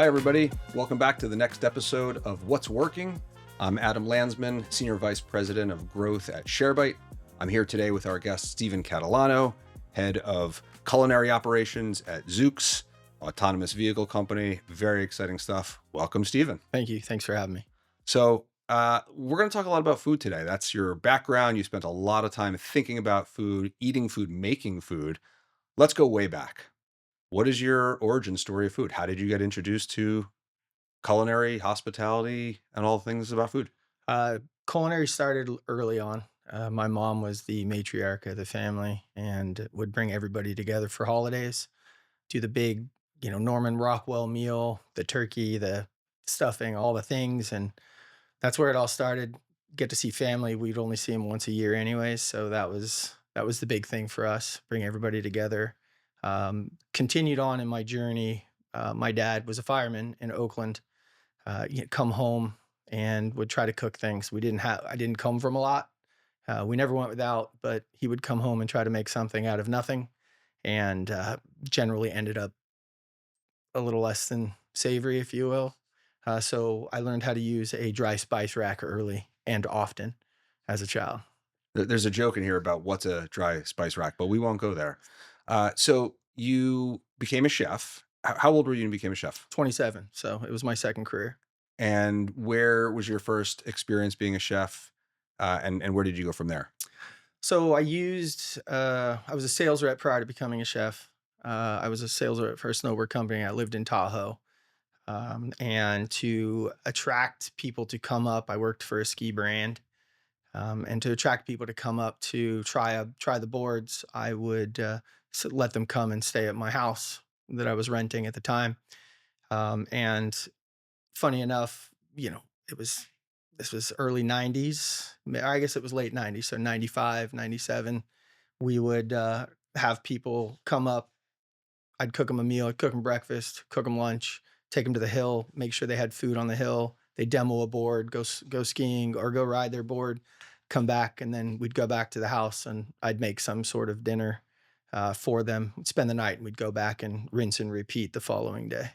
everybody. Welcome back to the next episode of What's Working. I'm Adam Landsman, Senior Vice President of Growth at Sharebite. I'm here today with our guest, Steven Catalano, Head of Culinary Operations at Zoox, autonomous vehicle company. Very exciting stuff. Welcome, Steven. Thank you. Thanks for having me. So we're going to talk a lot about food today. That's your background. You spent a lot of time thinking about food, eating food, making food. Let's go way back. What is your origin story of food? How did you get introduced to culinary, hospitality, and all things about food? Culinary started early on. My mom was the matriarch of the family and would bring everybody together for holidays, do the big, Norman Rockwell meal, the turkey, the stuffing, all the things. And that's where it all started. Get to see family. We'd only see them once a year anyways. So that was the big thing for us, bring everybody together. Continued on in my journey. My dad was a fireman in Oakland. Come home and would try to cook things. I didn't come from a lot. We never went without, but he would come home and try to make something out of nothing, and generally ended up a little less than savory, if you will. So I learned how to use a dry spice rack early and often as a child. There's a joke in here about what's a dry spice rack, but we won't go there. So you became a chef. How old were you when you became a chef? 27. So it was my second career. And where was your first experience being a chef? And where did you go from there? So I was a sales rep prior to becoming a chef. I was a sales rep for a snowboard company. I lived in Tahoe. And to attract people to come up, I worked for a ski brand. And to attract people to come up to try the boards, I would let them come and stay at my house that I was renting at the time. And funny enough, this was early 90s. I guess it was late 90s, so 95, 97. We would have people come up. I'd cook them a meal, I'd cook them breakfast, cook them lunch, take them to the hill, make sure they had food on the hill. They demo a board, go skiing or go ride their board, come back, and then we'd go back to the house and I'd make some sort of dinner for them, spend the night, and we'd go back and rinse and repeat the following day.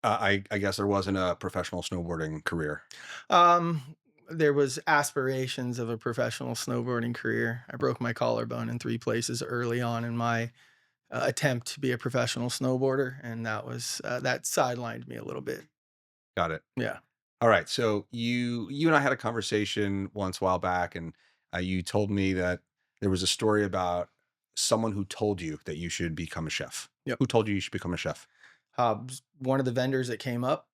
I guess there wasn't a professional snowboarding career. Um, there was aspirations of a professional snowboarding career. I broke my collarbone in three places early on in my attempt to be a professional snowboarder, and that sidelined me a little bit. Got it. Yeah. All right. So you and I had a conversation once a while back, and you told me that there was a story about someone who told you that you should become a chef. Yep. Who told you should become a chef? One of the vendors that came up,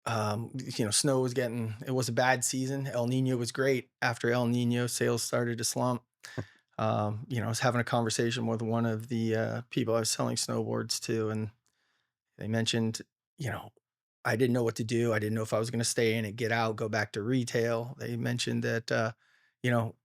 snow was it was a bad season. El Nino was great. After El Nino, sales started to slump. I was having a conversation with one of the people I was selling snowboards to, and they mentioned, I didn't know what to do. I didn't know if I was going to stay in and get out, go back to retail. They mentioned that, you know,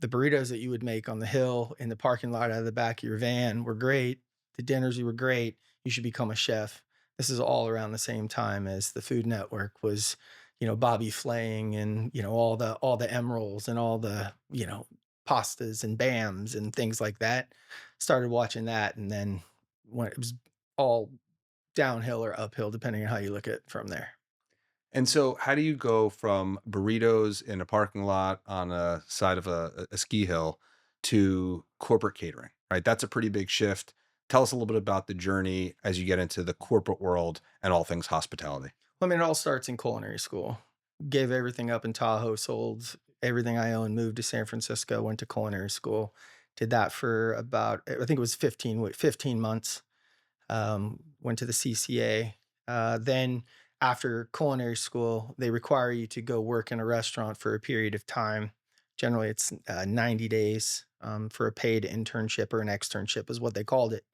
the burritos that you would make on the hill in the parking lot out of the back of your van were great. The dinners were great. You should become a chef. This is all around the same time as the Food Network was, Bobby flaying and, all the emeralds and all the, pastas and bams and things like that. Started watching that. And then when it was all downhill or uphill, depending on how you look at it from there. And so, how do you go from burritos in a parking lot on a side of a ski hill to corporate catering, right? That's a pretty big shift. Tell us a little bit about the journey as you get into the corporate world and all things hospitality. Well, I mean, it all starts in culinary school. Gave everything up in Tahoe, sold everything I owned, moved to San Francisco, went to culinary school. Did that for about, I think it was 15 months. Went to the CCA. Then after culinary school, they require you to go work in a restaurant for a period of time. Generally, it's 90 days for a paid internship or an externship is what they called it.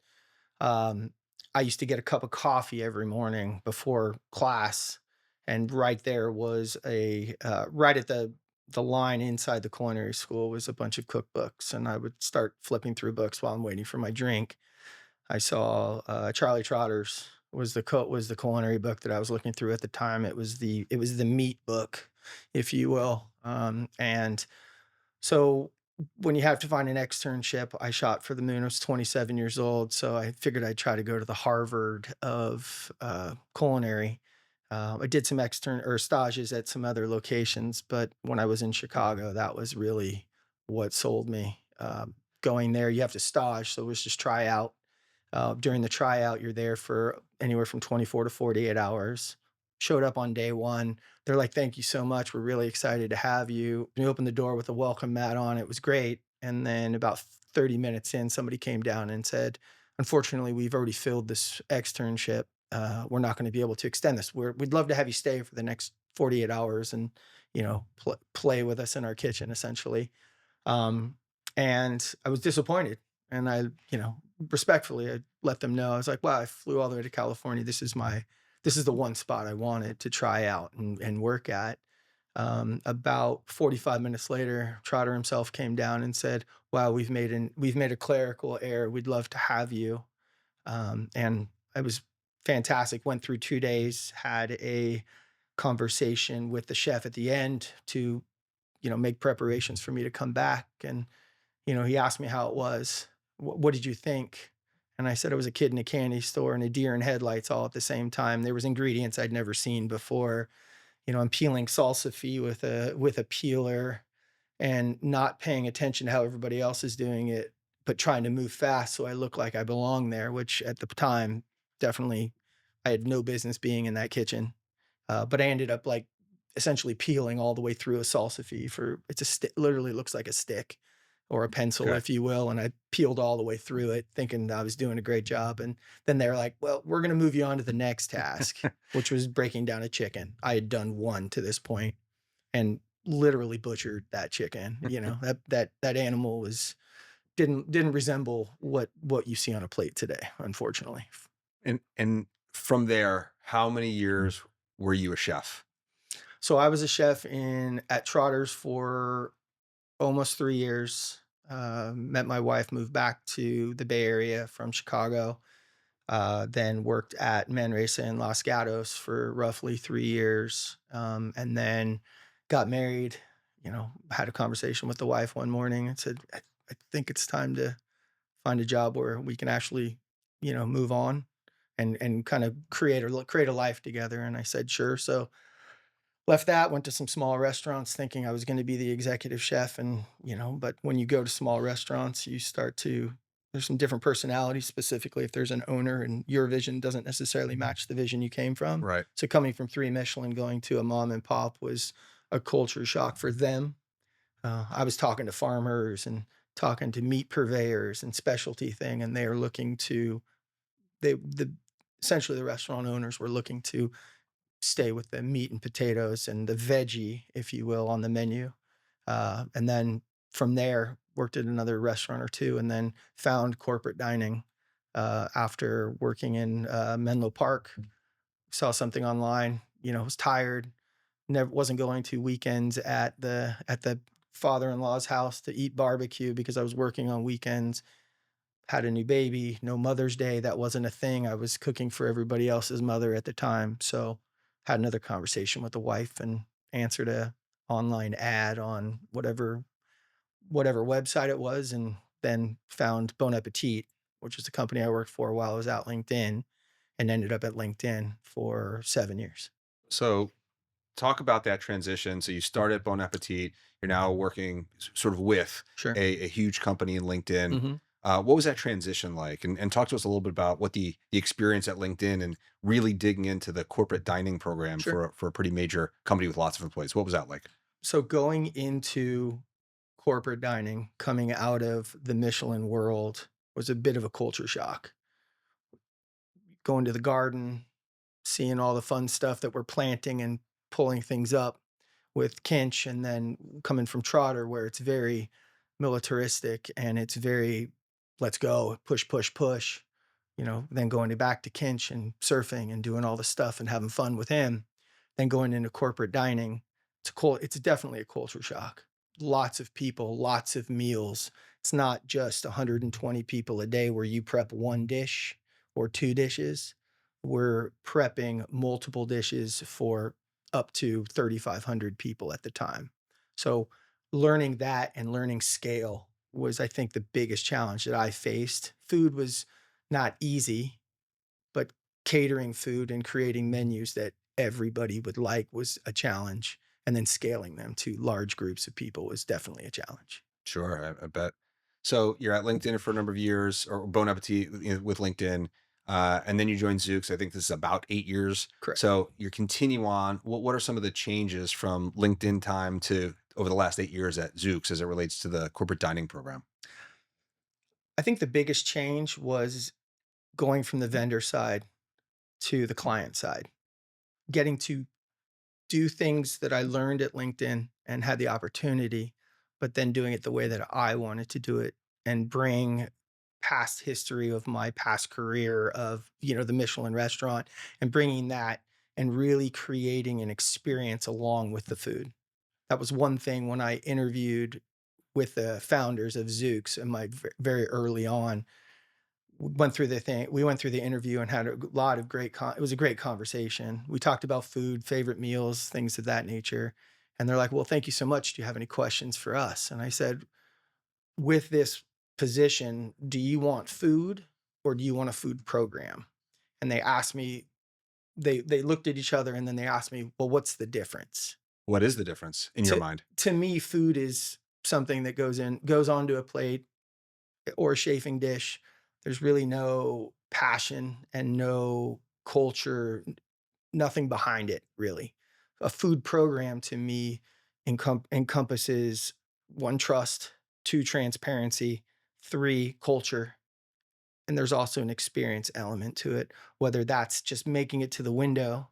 Um, I used to get a cup of coffee every morning before class, and right there was right at the line inside the culinary school was a bunch of cookbooks, and I would start flipping through books while I'm waiting for my drink. I saw Charlie Trotter's was the culinary book that I was looking through at the time. It was the meat book, if you will. And so when you have to find an externship, I shot for the moon. I was 27 years old, so I figured I'd try to go to the Harvard of culinary. I did some extern or stages at some other locations, but when I was in Chicago, that was really what sold me. Going there, you have to stage, so it was just try out. During the tryout, you're there for anywhere from 24 to 48 hours. Showed up on day one. They're like, "Thank you so much. We're really excited to have you." We opened the door with a welcome mat on. It was great. And then about 30 minutes in, somebody came down and said, "Unfortunately, we've already filled this externship. We're not going to be able to extend this. We'd love to have you stay for the next 48 hours and, play with us in our kitchen, essentially." Um, and I was disappointed. And respectfully, I let them know. I was like, "Wow, I flew all the way to California. This is the one spot I wanted to try out and work at." About 45 minutes later, Trotter himself came down and said, "Wow, we've made a clerical error. We'd love to have you." And it was fantastic. Went through 2 days, had a conversation with the chef at the end to, make preparations for me to come back. And he asked me how it was. What did you think? And I said I was a kid in a candy store and a deer in headlights all at the same time. There was ingredients I'd never seen before. I'm peeling salsify with a peeler and not paying attention to how everybody else is doing it, but trying to move fast so I look like I belong there, which at the time, definitely I had no business being in that kitchen. But I ended up like essentially peeling all the way through a salsify for it's a stick, literally looks like a stick or a pencil, Okay. if you will. And I peeled all the way through it, thinking I was doing a great job. And then they're like, "Well, we're going to move you on to the next task," which was breaking down a chicken. I had done one to this point and literally butchered that chicken. That animal was didn't resemble what you see on a plate today, unfortunately. And from there, how many years were you a chef? So I was a chef in at Trotter's for almost 3 years. Met my wife, moved back to the Bay Area from Chicago, then worked at Manresa in Los Gatos for roughly 3 years, and then got married. Had a conversation with the wife one morning and said, "I think it's time to find a job where we can actually, move on and kind of create a life together." And I said, "Sure." So left that, went to some small restaurants thinking I was gonna be the executive chef and, but when you go to small restaurants, you start to there's some different personalities, specifically if there's an owner and your vision doesn't necessarily match the vision you came from. Right. So coming from 3 Michelin, going to a mom and pop was a culture shock for them. I was talking to farmers and talking to meat purveyors and specialty thing, and they are looking to the essentially the restaurant owners were looking to stay with the meat and potatoes and the veggie, if you will, on the menu. And then from there, worked at another restaurant or two, and then found corporate dining after working in Menlo Park. Saw something online, was tired, never wasn't going to weekends at the father-in-law's house to eat barbecue because I was working on weekends. Had a new baby, no Mother's Day, that wasn't a thing. I was cooking for everybody else's mother at the time, so had another conversation with the wife and answered a online ad on whatever website it was, and then found Bon Appetit, which is the company I worked for while I was at LinkedIn, and ended up at LinkedIn for 7 years. So talk about that transition. So you started at Bon Appetit. You're now working sort of with Sure. a huge company in LinkedIn. Mhm. What was that transition like? And talk to us a little bit about what the experience at LinkedIn and really digging into the corporate dining program Sure. for a pretty major company with lots of employees. What was that like? So going into corporate dining, coming out of the Michelin world was a bit of a culture shock. Going to the garden, seeing all the fun stuff that we're planting and pulling things up with Kinch, and then coming from Trotter, where it's very militaristic and it's very let's go, push, push, push. Then going back to Kinch and surfing and doing all the stuff and having fun with him. Then going into corporate dining, it's definitely a culture shock. Lots of people, lots of meals. It's not just 120 people a day where you prep one dish or two dishes. We're prepping multiple dishes for up to 3,500 people at the time. So learning that and learning scale was, I think, the biggest challenge that I faced. Food was not easy, but catering food and creating menus that everybody would like was a challenge, and then scaling them to large groups of people was definitely a challenge. Sure, I bet. So you're at LinkedIn for a number of years, or Bon Appetit, with LinkedIn, and then you joined Zoox. I think this is about 8 years. Correct. So you continue on. What are some of the changes from LinkedIn time to over the last 8 years at Zoox as it relates to the corporate dining program? I think the biggest change was going from the vendor side to the client side, getting to do things that I learned at LinkedIn and had the opportunity, but then doing it the way that I wanted to do it and bring past history of my past career of, the Michelin restaurant and bringing that and really creating an experience along with the food. That was one thing when I interviewed with the founders of Zoox in my very early on. We went through the interview and had a lot of it was a great conversation. We talked about food, favorite meals, things of that nature. And they're like, "Well, thank you so much. Do you have any questions for us?" And I said, "With this position, do you want food or do you want a food program?" And they asked me, they looked at each other and then they asked me, "Well, what's the difference?" What is the difference in your To mind? to me, food is something that goes onto a plate or a chafing dish. There's really no passion and no culture, nothing behind it, really. A food program to me encompasses one, trust, two, transparency, three, culture, and there's also an experience element to it, whether that's just making it to the window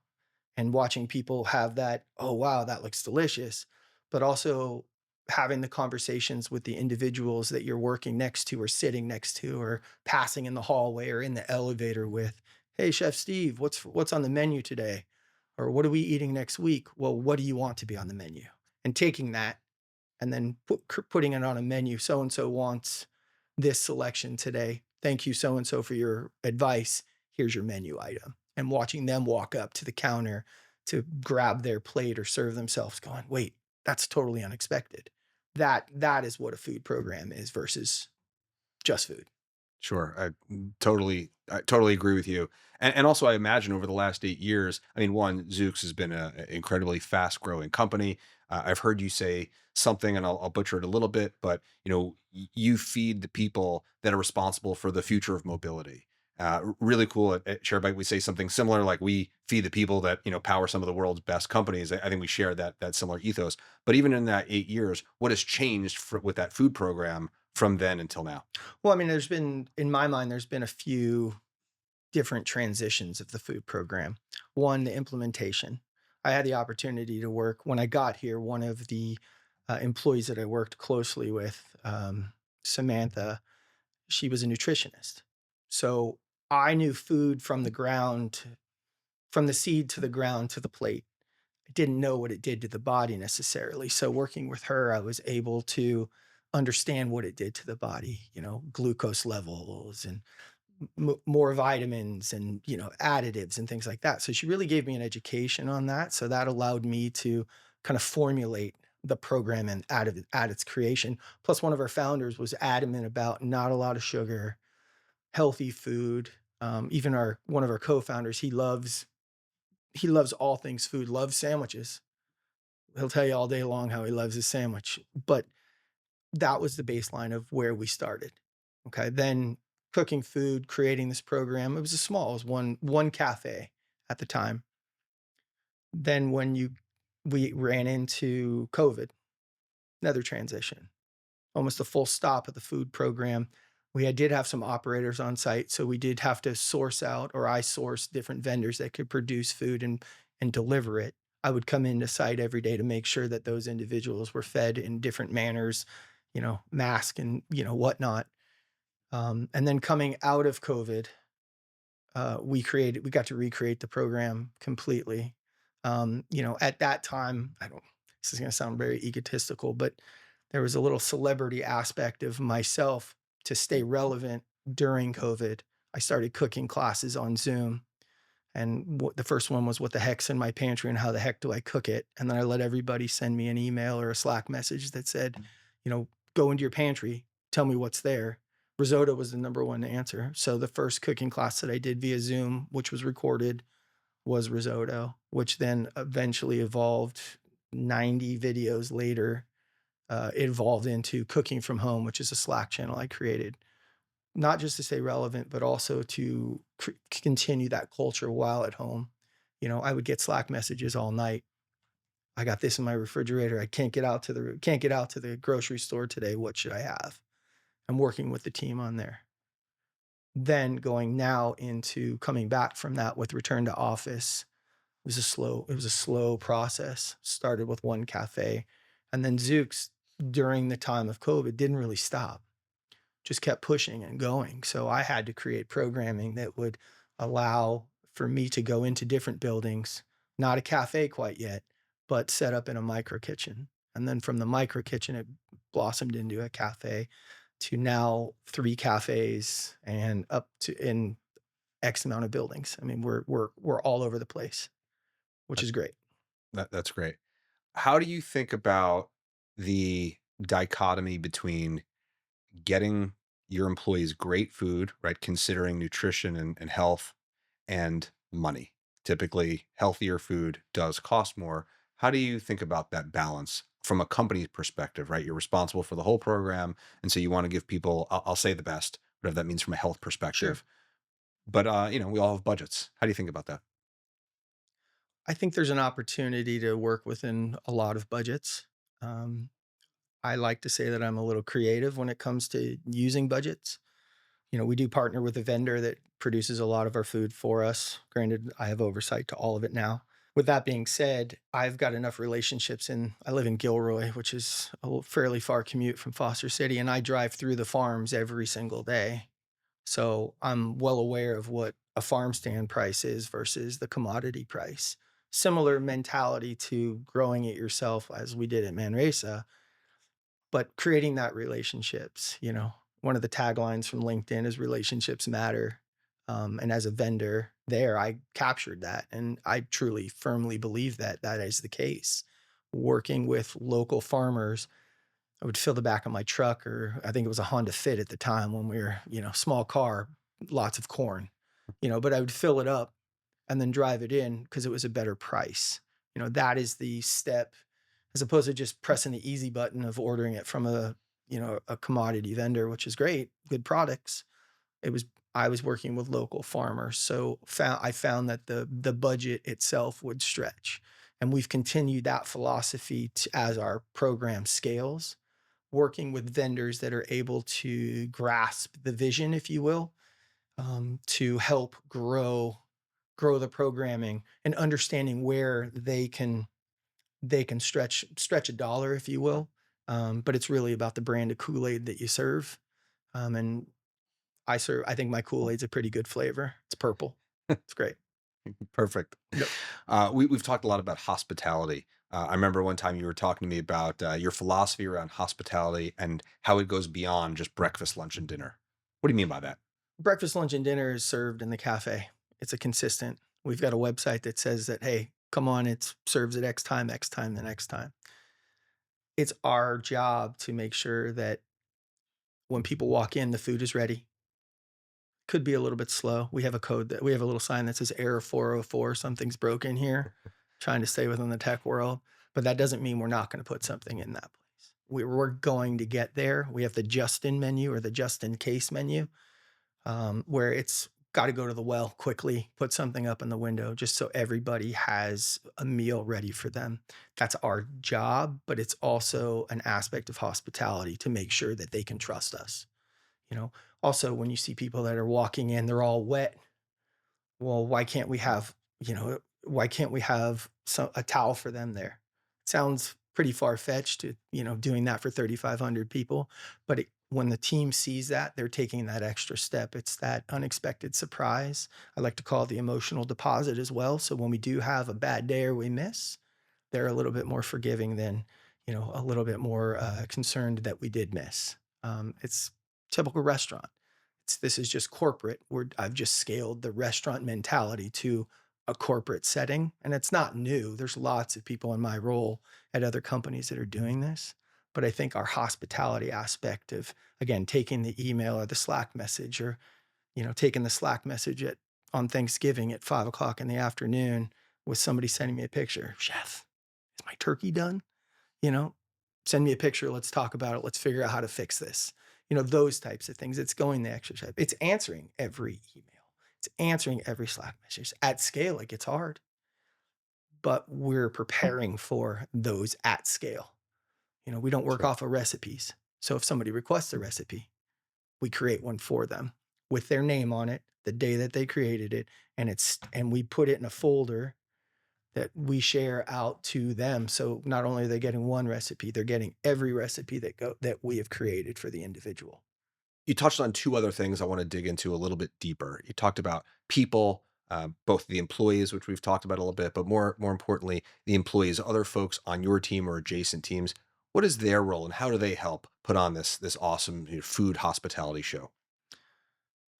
and watching people have that, "Oh, wow, that looks delicious," but also having the conversations with the individuals that you're working next to or sitting next to or passing in the hallway or in the elevator with. "Hey, Chef Steve, what's on the menu today?" Or, "What are we eating next week?" "Well, what do you want to be on the menu?" And taking that and then putting it on a menu. So and so wants this selection today. Thank you, so and so, for your advice. Here's your menu item. And watching them walk up to the counter to grab their plate or serve themselves, going, "Wait, that's totally unexpected." That is what a food program is versus just food. Sure, I totally agree with you, and also I imagine over the last 8 years, I mean, one, Zoox has been a incredibly fast growing company. I've heard you say something, and I'll butcher it a little bit, but you feed the people that are responsible for the future of mobility. Really cool. At Sharebite, we say something similar, like we feed the people that power some of the world's best companies. I think we share that similar ethos. But even in that 8 years, what has changed with that food program from then until now? Well, I mean, in my mind, there's been a few different transitions of the food program. One, the implementation. I had the opportunity to work when I got here. One of the employees that I worked closely with, Samantha, she was a nutritionist. So I knew food from the ground, from the seed to the ground to the plate. I didn't know what it did to the body necessarily. So working with her, I was able to understand what it did to the body, glucose levels and more vitamins and additives and things like that. So she really gave me an education on that. So that allowed me to kind of formulate the program and at its creation. Plus, one of our founders was adamant about not a lot of sugar, healthy food. Even our one of our co-founders, he loves all things food, loves sandwiches. He'll tell you all day long how he loves his sandwich. But that was the baseline of where we started. Okay. Then cooking food, creating this program. It was one cafe at the time. Then we ran into COVID, another transition, almost a full stop of the food program. Did have some operators on site, so we did have to source out, or I sourced different vendors that could produce food and deliver it. I would come into site every day to make sure that those individuals were fed in different manners, mask and whatnot. And then coming out of COVID, we got to recreate the program completely. At that time, I don't. This is going to sound very egotistical, but there was a little celebrity aspect of myself to stay relevant during COVID. I started cooking classes on Zoom. And the first one was what the heck's in my pantry and how the heck do I cook it? And then I let everybody send me an email or a Slack message that said, go into your pantry, tell me what's there. Risotto was the number one answer. So the first cooking class that I did via Zoom, which was recorded, was risotto, which then eventually evolved 90 videos later. It evolved into Cooking from Home, which is a Slack channel I created, not just to stay relevant, but also to continue that culture while at home. I would get Slack messages all night. I got this in my refrigerator. I can't get out to the grocery store today. What should I have? I'm working with the team on there. Then going now into coming back from that with return to office, it was a slow process. Started with one cafe, and then Zoox during the time of COVID didn't really stop, just kept pushing and going. So I had to create programming that would allow for me to go into different buildings, not a cafe quite yet, but set up in a micro kitchen. And then from the micro kitchen, it blossomed into a cafe to now 3 cafes and up to in X amount of buildings. I mean, we're all over the place, which That, is great. that's great. How do you think about the dichotomy between getting your employees great food, right? Considering nutrition and health and money. Typically, healthier food does cost more. How do you think about that balance from a company's perspective, right? You're responsible for the whole program. And so you want to give people, I'll say the best, whatever that means from a health Sure. perspective. But, we all have budgets. How do you think about that? I think there's an opportunity to work within a lot of budgets. Um, I like to say that I'm a little creative when it comes to using budgets. We do partner with a vendor that produces a lot of our food for us. Granted, I have oversight to all of it now. With that being said, I've got enough relationships I live in Gilroy, which is a fairly far commute from Foster City, and I drive through the farms every single day. So I'm well aware of what a farm stand price is versus the commodity price. Similar mentality to growing it yourself as we did at Manresa, but creating that relationships. One of the taglines from LinkedIn is relationships matter. And as a vendor there, I captured that. And I truly firmly believe that that is the case. Working with local farmers, I would fill the back of my truck, or I think it was a Honda Fit at the time when we were, small car, lots of corn, but I would fill it up and then drive it in because it was a better price. That is the step as opposed to just pressing the easy button of ordering it from a commodity vendor, which is great, good products. It was I was working with local farmers, so I found that the budget itself would stretch, and we've continued that philosophy as our program scales, working with vendors that are able to grasp the vision, if you will, to help grow the programming and understanding where they can stretch a dollar, if you will. But it's really about the brand of Kool-Aid that you serve. And I think my Kool-Aid's a pretty good flavor. It's purple. It's great. Perfect. Yep. We've talked a lot about hospitality. I remember one time you were talking to me about your philosophy around hospitality and how it goes beyond just breakfast, lunch, and dinner. What do you mean by that? Breakfast, lunch, and dinner is served in the cafe. It's a consistent. We've got a website that says that, hey, come on, it serves at X time, the next time. It's our job to make sure that when people walk in, the food is ready. Could be a little bit slow. We have a little sign that says error 404, something's broken here, trying to stay within the tech world. But that doesn't mean we're not going to put something in that place. We're going to get there. We have the just in menu or the just in case menu, where it's got to go to the well quickly, put something up in the window just so everybody has a meal ready for them. That's our job, but it's also an aspect of hospitality to make sure that they can trust us. You know, Also, when you see people that are walking in, they're all wet. Well, why can't we have a towel for them there? Sounds pretty far fetched to, doing that for 3,500 people. But when the team sees that, they're taking that extra step. It's that unexpected surprise. I like to call it the emotional deposit as well. So when we do have a bad day or we miss, they're a little bit more forgiving than, a little bit more concerned that we did miss. It's typical restaurant. this is just corporate. I've just scaled the restaurant mentality to a corporate setting, and it's not new. There's lots of people in my role at other companies that are doing this. But I think our hospitality aspect of, again, taking the email or the Slack message, or taking the Slack message at on Thanksgiving at 5 o'clock in the afternoon with somebody sending me a picture. Chef, is my turkey done? You know, send me a picture. Let's talk about it. Let's figure out how to fix this. Those types of things. It's going the extra step. It's answering every email. It's answering every Slack message. At scale, it gets hard, but we're preparing for those at scale. We don't work Sure. off of recipes. So if somebody requests a recipe, we create one for them with their name on it, the day that they created it, and we put it in a folder that we share out to them. So not only are they getting one recipe, they're getting every recipe that we have created for the individual. You touched on two other things I want to dig into a little bit deeper. You talked about people, both the employees, which we've talked about a little bit, but more importantly, the employees, other folks on your team or adjacent teams. What is their role, and how do they help put on this awesome food hospitality show?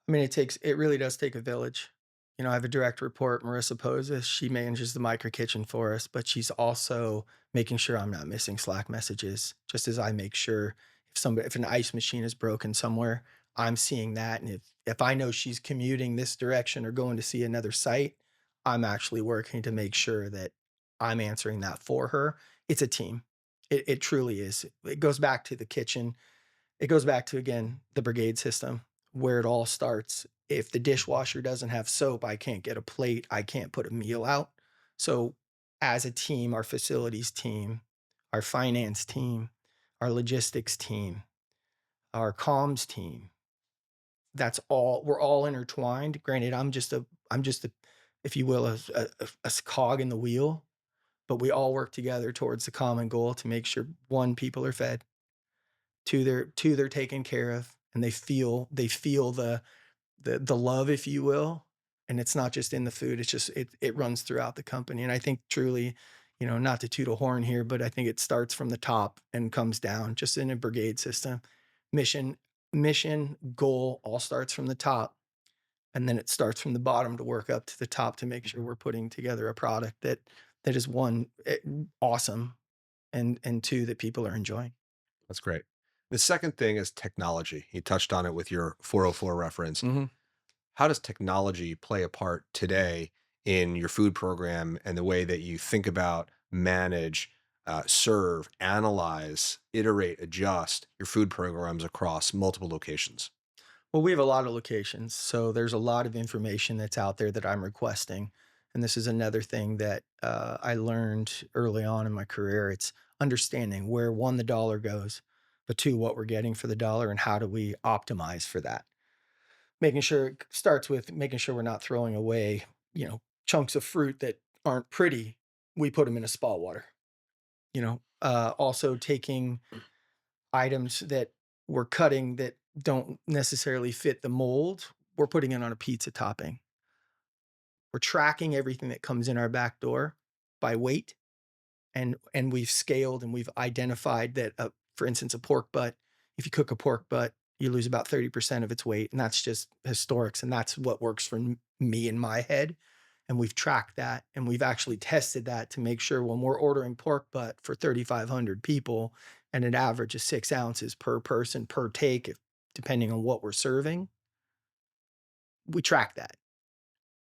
I mean, it really does take a village. I have a direct report, Marissa Poses. She manages the micro kitchen for us, but she's also making sure I'm not missing Slack messages, just as I make sure if an ice machine is broken somewhere, I'm seeing that. And if I know she's commuting this direction or going to see another site, I'm actually working to make sure that I'm answering that for her. It's a team. It truly is. It goes back to the kitchen. It goes back to, again, the brigade system where it all starts. If the dishwasher doesn't have soap, I can't get a plate, I can't put a meal out. So, as a team, our facilities team, our finance team, our logistics team, our comms team, we're all intertwined. Granted, I'm just a, if you will, a cog in the wheel, but we all work together towards the common goal to make sure, one, people are fed, two, they're taken care of, and they feel the love, if you will. And it's not just in the food, it's just it runs throughout the company. And I think truly, not to toot a horn here, but I think it starts from the top and comes down just in a brigade system. Mission, mission, goal all starts from the top. And then it starts from the bottom to work up to the top to make sure we're putting together a product that is, one, awesome, and two, that people are enjoying. That's great. The second thing is technology. You touched on it with your 404 reference. Mhm. How does technology play a part today in your food program and the way that you think about, manage, serve, analyze, iterate, adjust your food programs across multiple locations? Well, we have a lot of locations, so there's a lot of information that's out there that I'm requesting. And this is another thing that I learned early on in my career. It's understanding where, one, the dollar goes, but two, what we're getting for the dollar and how do we optimize for that. Making sure it starts with making sure we're not throwing away, chunks of fruit that aren't pretty. We put them in a spa water. Also taking items that we're cutting that don't necessarily fit the mold, we're putting it on a pizza topping. We're tracking everything that comes in our back door by weight, and we've scaled and we've identified that, for instance, a pork butt, if you cook a pork butt, you lose about 30% of its weight, and that's just historics, and that's what works for me in my head. And we've tracked that, and we've actually tested that to make sure when we're ordering pork butt for 3,500 people and an average of 6 ounces per person per take, depending on what we're serving, we track that.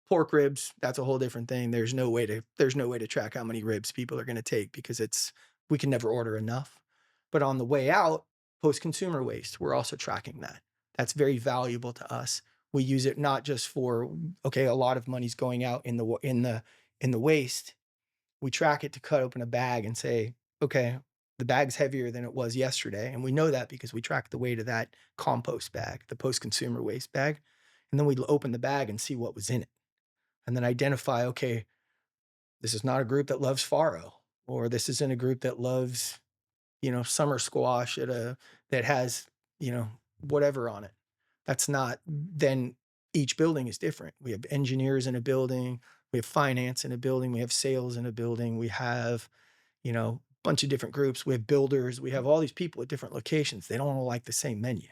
Pork ribs, that's a whole different thing. There's no way to track how many ribs people are gonna take because we can never order enough. But on the way out, post-consumer waste, we're also tracking that. That's very valuable to us. We use it not just for, okay, a lot of money's going out in the waste. We track it to cut open a bag and say, okay, the bag's heavier than it was yesterday. And we know that because we track the weight of that compost bag, the post-consumer waste bag. And then we open the bag and see what was in it and then identify, okay, this is not a group that loves farro, or this isn't a group that loves, summer squash that has, whatever on it. That's not, then each building is different. We have engineers in a building, we have finance in a building, we have sales in a building, we have, a bunch of different groups, we have builders, we have all these people at different locations. They don't all like the same menu.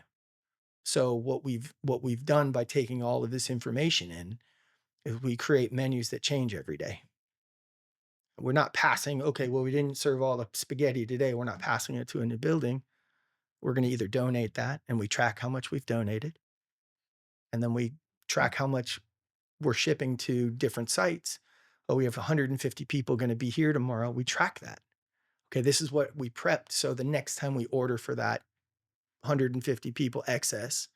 So what we've done by taking all of this information in is we create menus that change every day. We're not passing, okay, well, we didn't serve all the spaghetti today. We're not passing it to a new building. We're going to either donate that and we track how much we've donated, and then we track how much we're shipping to different sites. Oh, we have 150 people going to be here tomorrow. We track that. Okay, this is what we prepped. So the next time we order for that 150 people excess,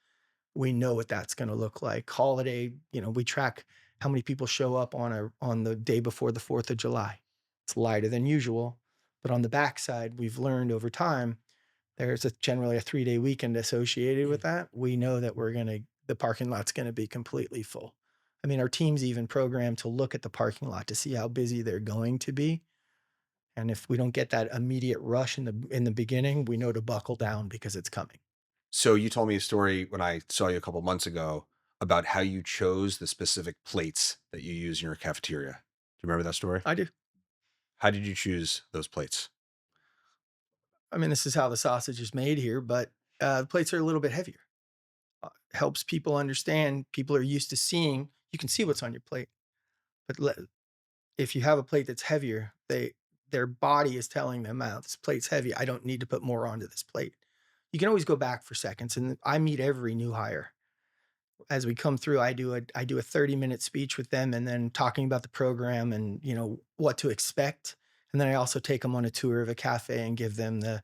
we know what that's going to look like. Holiday, we track how many people show up on the day before the 4th of July. It's lighter than usual, but on the backside, we've learned over time there's generally a 3-day weekend associated with that. We know that the parking lot's going to be completely full. I mean, our team's even programmed to look at the parking lot to see how busy they're going to be. And if we don't get that immediate rush in the beginning, we know to buckle down because it's coming. So you told me a story when I saw you a couple months ago about how you chose the specific plates that you use in your cafeteria. Do you remember that story? I do. How did you choose those plates? I mean, this is how the sausage is made here, but the plates are a little bit heavier. Helps people understand. People are used to seeing. You can see what's on your plate, but if you have a plate that's heavier, their body is telling them, "Wow, this plate's heavy. I don't need to put more onto this plate." You can always go back for seconds, and I meet every new hire as we come through. I do a 30-minute speech with them, and then talking about the program and what to expect. And then I also take them on a tour of a cafe and give them the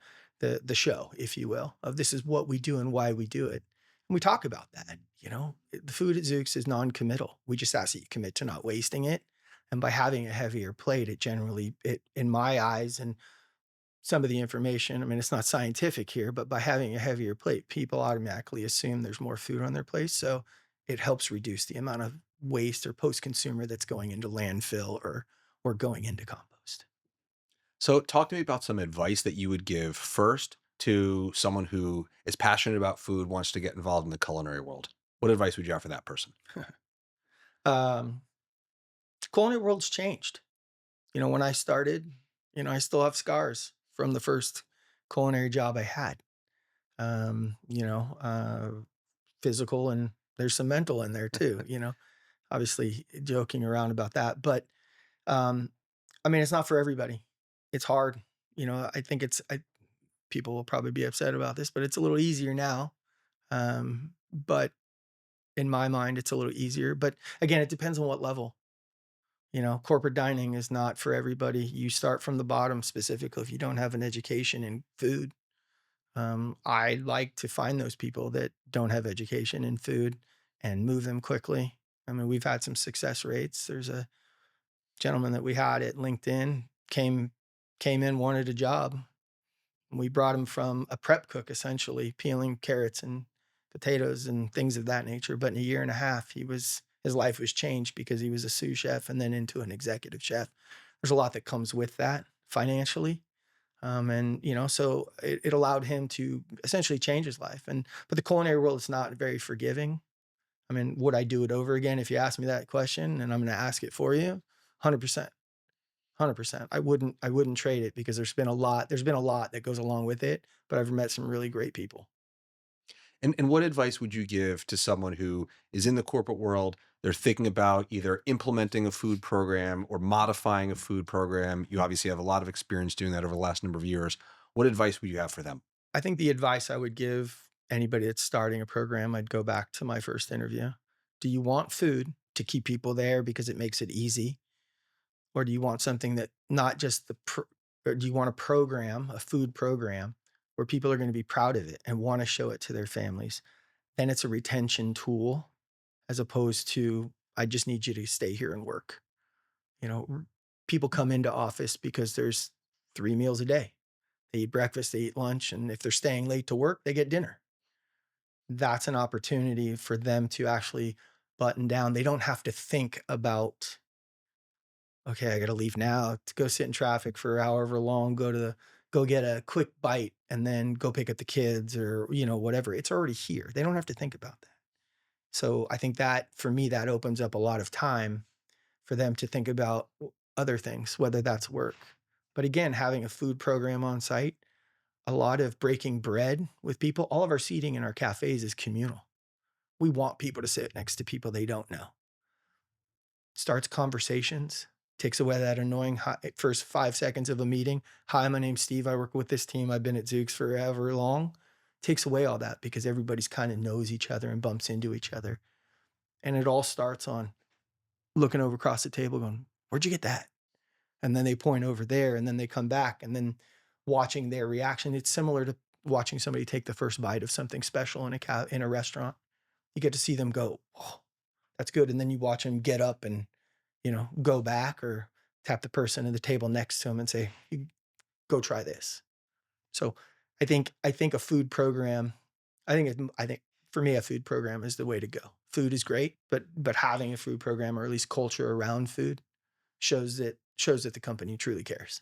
show, if you will, of this is what we do and why we do it. And we talk about that. The food at Zoox is non-committal. We just ask that you commit to not wasting it. And by having a heavier plate, it in my eyes, and some of the information, I mean, it's not scientific here, but by having a heavier plate, people automatically assume there's more food on their plate. So it helps reduce the amount of waste or post-consumer that's going into landfill or going into compost. So talk to me about some advice that you would give first to someone who is passionate about food, wants to get involved in the culinary world. What advice would you have for that person? Um, Culinary world's changed. When I started, I still have scars from the first culinary job I had. Um, you know, uh, Physical, and there's some mental in there too. Obviously joking around about that, but um, I mean, it's not for everybody. It's hard. I think people will probably be upset about this, but it's a little easier now. But in my mind, it's a little easier. But again, it depends on what level. Corporate dining is not for everybody. You start from the bottom, specifically if you don't have an education in food. I like to find those people that don't have education in food and move them quickly. I mean, we've had some success rates. There's a gentleman that we had at LinkedIn came in, wanted a job. We brought him from a prep cook, essentially peeling carrots and potatoes and things of that nature. But in a year and a half, his life was changed because he was a sous chef and then into an executive chef. There's a lot that comes with that financially. And so it allowed him to essentially change his life. But the culinary world is not very forgiving. I mean, would I do it over again if you ask me that question? And I'm going to ask it for you, 100%. 100%. I wouldn't trade it because there's been a lot that goes along with it, but I've met some really great people. And what advice would you give to someone who is in the corporate world? They're thinking about either implementing a food program or modifying a food program. You obviously have a lot of experience doing that over the last number of years. What advice would you have for them? I think the advice I would give anybody that's starting a program, I'd go back to my first interview. Do you want food to keep people there because it makes it easy? Or do you want something that not just or do you want a program, a food program where people are going to be proud of it and want to show it to their families? Then it's a retention tool as opposed to, I just need you to stay here and work. You know, People come into office because there's 3 meals a day. They eat breakfast, they eat lunch, and if they're staying late to work, they get dinner. That's an opportunity for them to actually button down. They don't have to think about, okay, I got to leave now to go sit in traffic for however long, go get a quick bite and then go pick up the kids or, whatever. It's already here. They don't have to think about that. So I think that for me, that opens up a lot of time for them to think about other things, whether that's work. But again, having a food program on site a lot of breaking bread with people. All of our seating in our cafes is communal. We want people to sit next to people they don't know. Starts conversations, takes away that annoying first 5 seconds of a meeting. Hi, my name's Steve. I work with this team. I've been at Zoox forever long. Takes away all that because everybody's kind of knows each other and bumps into each other. And it all starts on looking over across the table going, where'd you get that? And then they point over there and then they come back and then watching their reaction. It's similar to watching somebody take the first bite of something special in a restaurant. You get to see them go, oh, that's good. And then you watch them get up and, go back or tap the person at the table next to them and say, "You go try this." So I think a food program, I think for me, a food program is the way to go. Food is great, but having a food program or at least culture around food shows that the company truly cares.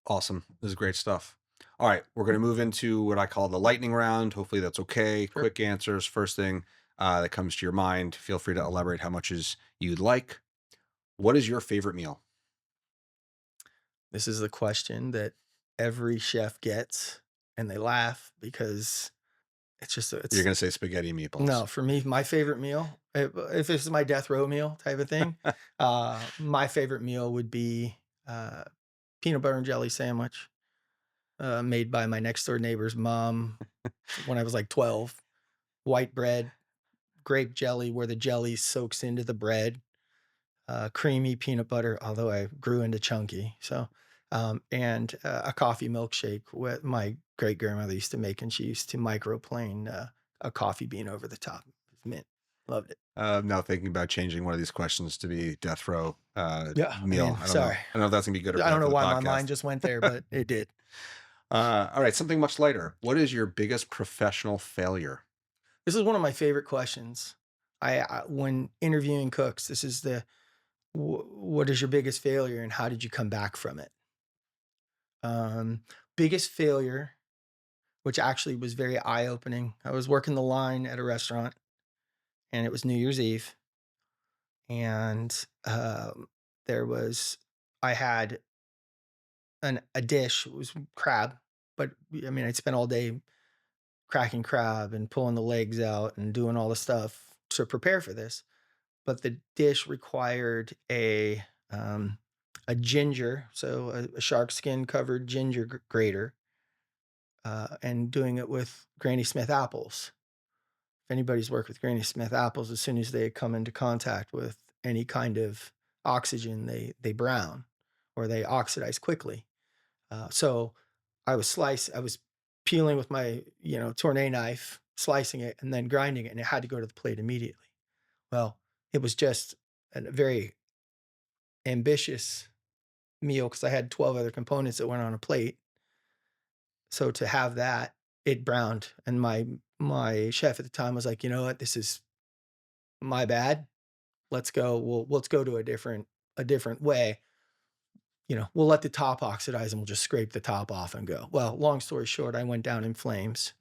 Awesome. This is great stuff. All right, we're going to move into what I call the lightning round. Hopefully that's okay. Sure. Quick answers. First thing that comes to your mind. Feel free to elaborate how much as you'd like. What is your favorite meal? This is the question that every chef gets, and they laugh because You're it's going to say spaghetti and meatballs. no, for me, my favorite meal, if this is my death row meal type of thing, my favorite meal would be uh, peanut butter and jelly sandwich made by my next door neighbor's mom when I was like 12. White bread, grape jelly, where the jelly soaks into the bread, creamy peanut butter, although I grew into chunky. So, and a coffee milkshake, what my great grandmother used to make, and she used to microplane a coffee bean over the top. Mint, loved it. Now thinking about changing one of these questions to be death row Yeah, I meal. mean, I don't know. sorry, I don't know if that's going to be good or I don't bad know for the why my podcast. mind just went there, but it did. All right, something much lighter. What is your biggest professional failure? This is one of my favorite questions. I when interviewing cooks, this is what is your biggest failure and how did you come back from it? Um, Biggest failure, which actually was very eye opening. I was working the line at a restaurant, and it was New Year's Eve, and there was I had a dish. It was crab, but I mean I'd spent all day cracking crab and pulling the legs out and doing all the stuff to prepare for this. But the dish required um, a ginger, so a shark skin covered ginger grater, and doing it with Granny Smith apples. If anybody's worked with Granny Smith apples, as soon as they come into contact with any kind of oxygen, they brown or they oxidize quickly. So I was peeling with my tournay knife, slicing it, and then grinding it, and it had to go to the plate immediately. Well, it was just a very ambitious meal because I had 12 other components that went on a plate. So to have that, it browned, and my chef at the time was like, "You know what? This is my bad. Let's go to a different way. We'll let the top oxidize and we'll just scrape the top off and go." Well, long story short, I went down in flames.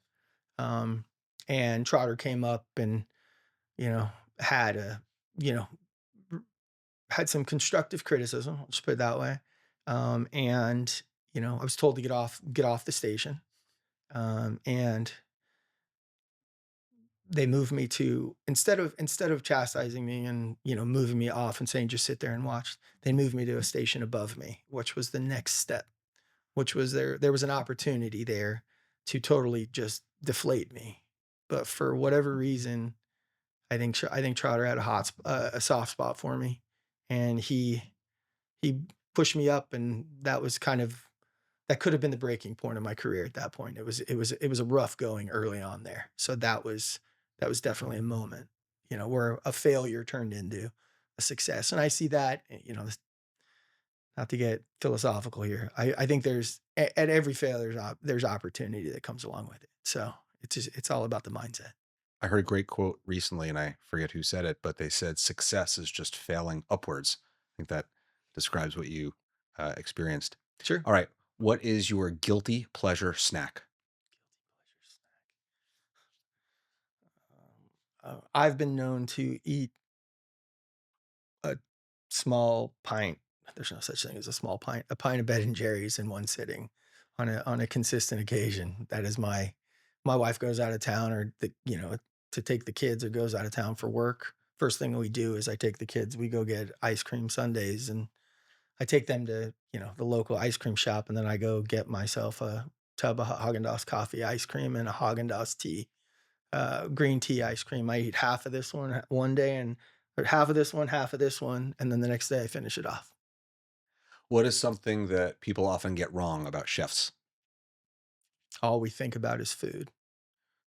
Um, and Trotter came up and, you know, had a, you know, r- had some constructive criticism, let's just put it that way. And, I was told to get off the station. And they moved me to instead of chastising me and moving me off and saying just sit there and watch, they moved me to a station above me, which was the next step, which was there was an opportunity there to totally just deflate me. But for whatever reason, I think Trotter had a soft spot for me, and he pushed me up, and that could have been the breaking point of my career at that point. It was a rough going early on there. So that was definitely a moment, where a failure turned into a success. And I see that, not to get philosophical here. I think at every failure there's opportunity that comes along with it. So it's all about the mindset. I heard a great quote recently, and I forget who said it, but they said success is just failing upwards. I think that describes what you experienced. Sure. All right. What is your guilty pleasure snack? I've been known to eat a small pint. There's no such thing as a small pint. A pint of Ben and Jerry's in one sitting on a consistent occasion. That is my wife goes out of town or to take the kids or goes out of town for work. First thing we do is I take the kids, we go get ice cream sundaes and I take them to, the local ice cream shop and then I go get myself a tub of Haagen-Dazs coffee ice cream and a Haagen-Dazs tea, green tea ice cream. I eat half of this one day and or half of this one, and then the next day I finish it off. What is something that people often get wrong about chefs? All we think about is food.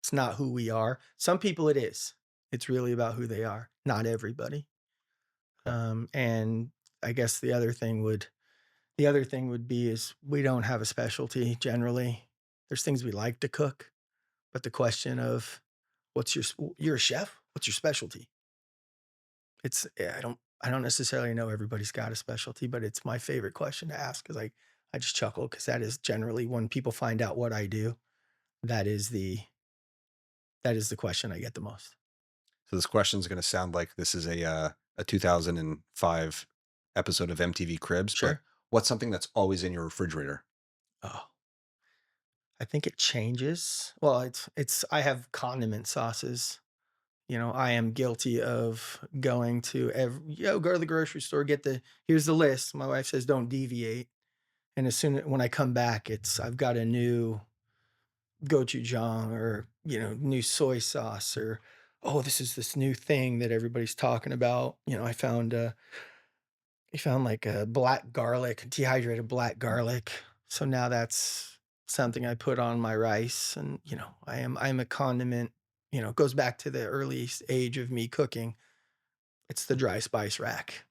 It's not who we are. Some people it is. It's really about who they are. Not everybody. Okay. And I guess the other thing would be is we don't have a specialty generally. There's things we like to cook, but the question of you're a chef, what's your specialty? I don't necessarily know everybody's got a specialty, but it's my favorite question to ask because I just chuckle because that is generally when people find out what I do, that is the that is the question I get the most. So this question is going to sound like this is a 2005 episode of MTV Cribs, but Sure. what's something that's always in your refrigerator? Oh, I think it changes. Well, it's I have condiment sauces. I am guilty of going to go to the grocery store, here's the list. My wife says don't deviate. And when I come back, I've got a new gochujang or, new soy sauce or, oh, this is this new thing that everybody's talking about. I found like a black garlic, dehydrated black garlic. So now that's something I put on my rice. And, I'm a condiment, it goes back to the earliest age of me cooking. It's the dry spice rack.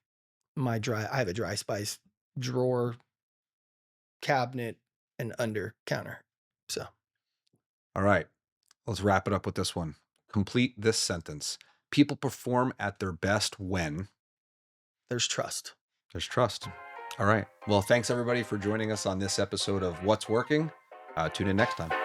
I have a dry spice drawer, cabinet, and under counter. So All right, let's wrap it up with this one. Complete this sentence. People perform at their best when there's trust. there's trust. All right. Well, thanks everybody for joining us on this episode of What's Working. Tune in next time.